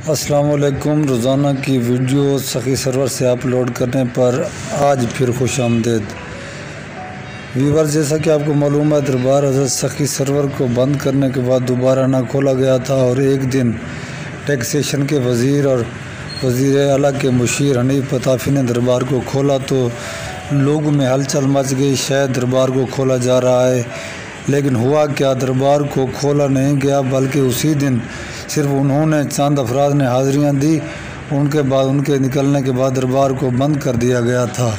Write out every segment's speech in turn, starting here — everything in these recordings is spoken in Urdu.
السلام علیکم۔ روزانہ کی ویڈیو سخی سرور سے اپلوڈ کرنے پر آج پھر خوش آمدید ویور۔ جیسا کہ آپ کو معلوم ہے، دربار حضرت سخی سرور کو بند کرنے کے بعد دوبارہ نہ کھولا گیا تھا، اور ایک دن ٹیکسیشن کے وزیر اور وزیر اعلیٰ کے مشیر حنیف پتافی نے دربار کو کھولا تو لوگوں میں ہلچل مچ گئی، شاید دربار کو کھولا جا رہا ہے۔ لیکن ہوا کیا، دربار کو کھولا نہیں گیا، بلکہ اسی دن صرف انہوں نے چند افراد نے حاضریاں دی، ان کے نکلنے کے بعد دربار کو بند کر دیا گیا تھا۔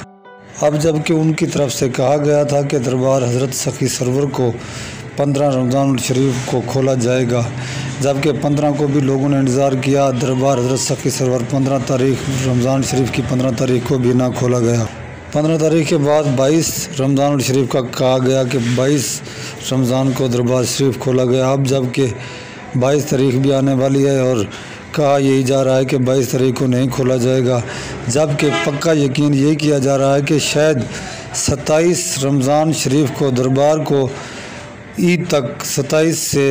اب جبکہ ان کی طرف سے کہا گیا تھا کہ دربار حضرت سخی سرور کو 15 رمضان الشریف کو کھولا جائے گا، جبکہ 15 کو بھی لوگوں نے انتظار کیا، دربار حضرت سخی سرور 15 تاریخ رمضان شریف کی 15 تاریخ کو بھی نہ کھولا گیا۔ 15 تاریخ کے بعد 22 رمضان الشریف کا کہا گیا کہ 22 رمضان کو دربار شریف کھولا گیا۔ اب جبکہ 22 تاریخ بھی آنے والی ہے اور کہا یہی جا رہا ہے کہ 22 تاریخ کو نہیں کھولا جائے گا، جبکہ پکا یقین یہ کیا جا رہا ہے کہ شاید 27 رمضان شریف کو دربار کو عید تک 27 سے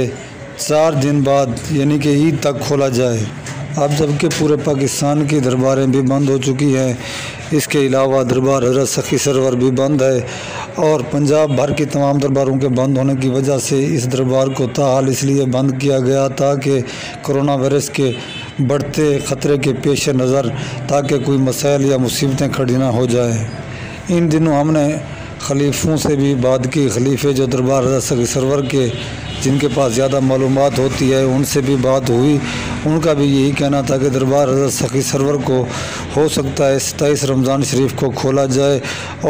4 دن بعد یعنی کہ عید تک کھولا جائے۔ اب جبکہ پورے پاکستان کی درباریں بھی بند ہو چکی ہیں، اس کے علاوہ دربار حضرت سخی سرور بھی بند ہے، اور پنجاب بھر کی تمام درباروں کے بند ہونے کی وجہ سے اس دربار کو تاحال اس لیے بند کیا گیا تاکہ کرونا وائرس کے بڑھتے خطرے کے پیش نظر تاکہ کوئی مسائل یا مصیبتیں کھڑی نہ ہو جائیں۔ ان دنوں ہم نے خلیفوں سے بھی بات کی، خلیفے جو دربار حضرت سخی سرور کے جن کے پاس زیادہ معلومات ہوتی ہے ان سے بھی بات ہوئی، ان کا بھی یہی کہنا تھا کہ دربار حضرت سخی سرور کو ہو سکتا ہے 27 رمضان شریف کو کھولا جائے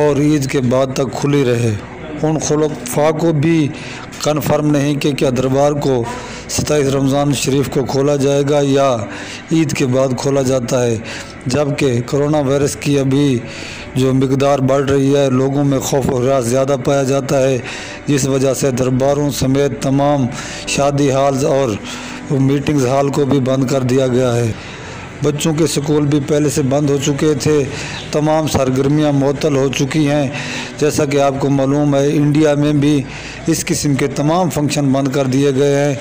اور عید کے بعد تک کھلی رہے۔ ان خلفاء کو بھی کنفرم نہیں کہ کیا دربار کو 27 رمضان شریف کو کھولا جائے گا یا عید کے بعد کھولا جاتا ہے، جبکہ کرونا وائرس کی ابھی جو مقدار بڑھ رہی ہے، لوگوں میں خوف و ہراس زیادہ پایا جاتا ہے، جس وجہ سے درباروں سمیت تمام شادی ہالز اور میٹنگز ہال کو بھی بند کر دیا گیا ہے۔ بچوں کے سکول بھی پہلے سے بند ہو چکے تھے، تمام سرگرمیاں معطل ہو چکی ہیں۔ جیسا کہ آپ کو معلوم ہے، انڈیا میں بھی اس قسم کے تمام فنکشن بند کر دیے گئے ہیں،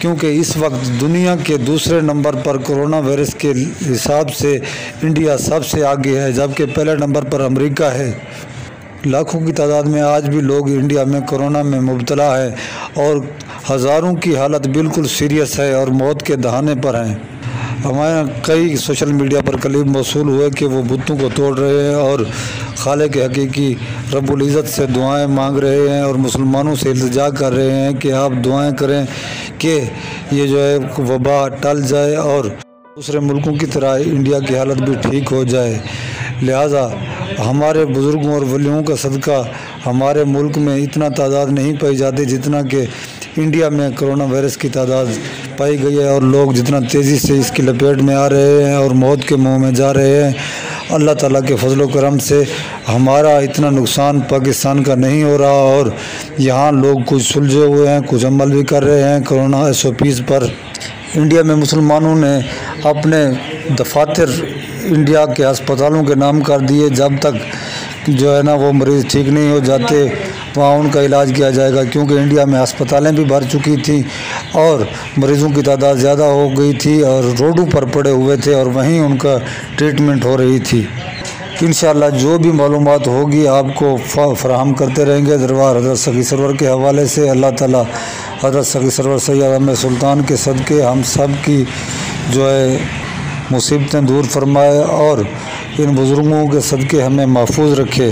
کیونکہ اس وقت دنیا کے دوسرے نمبر پر کرونا وائرس کے حساب سے انڈیا سب سے آگے ہے، جبکہ پہلے نمبر پر امریکہ ہے۔ لاکھوں کی تعداد میں آج بھی لوگ انڈیا میں کرونا میں مبتلا ہیں اور ہزاروں کی حالت بالکل سیریس ہے اور موت کے دہانے پر ہیں۔ ہمارے کئی سوشل میڈیا پر کلپ موصول ہوئے کہ وہ بتوں کو توڑ رہے ہیں اور خالق حقیقی رب العزت سے دعائیں مانگ رہے ہیں اور مسلمانوں سے التجا کر رہے ہیں کہ آپ دعائیں کریں کہ یہ جو ہے وبا ٹل جائے اور دوسرے ملکوں کی طرح انڈیا کی حالت بھی ٹھیک ہو جائے۔ لہٰذا ہمارے بزرگوں اور ولیوں کا صدقہ ہمارے ملک میں اتنا تعداد نہیں پائی جاتی جتنا کہ انڈیا میں کرونا وائرس کی تعداد پائی گئی ہے، اور لوگ جتنا تیزی سے اس کی لپیٹ میں آ رہے ہیں اور موت کے منہ میں جا رہے ہیں۔ اللہ تعالیٰ کے فضل و کرم سے ہمارا اتنا نقصان پاکستان کا نہیں ہو رہا، اور یہاں لوگ کچھ سلجھے ہوئے ہیں، کچھ عمل بھی کر رہے ہیں کرونا SOPs پر۔ انڈیا میں مسلمانوں نے اپنے دفاتر انڈیا کے ہسپتالوں کے نام کر دیے، جب تک جو ہے نا وہ مریض ٹھیک نہیں ہو جاتے وہاں ان کا علاج کیا جائے گا، کیونکہ انڈیا میں ہسپتالیں بھی بھر چکی تھیں اور مریضوں کی تعداد زیادہ ہو گئی تھی اور روڈوں پر پڑے ہوئے تھے اور وہیں ان کا ٹریٹمنٹ ہو رہی تھی۔ انشاءاللہ جو بھی معلومات ہوگی آپ کو فراہم کرتے رہیں گے دربار حضرت سخی سرور کے حوالے سے۔ اللہ تعالیٰ حضرت سخی سرور سید احمد سلطان کے صدقے ہم سب کی جو ہے مصیبتیں دور فرمائے اور ان بزرگوں کے صدقے ہمیں محفوظ رکھے۔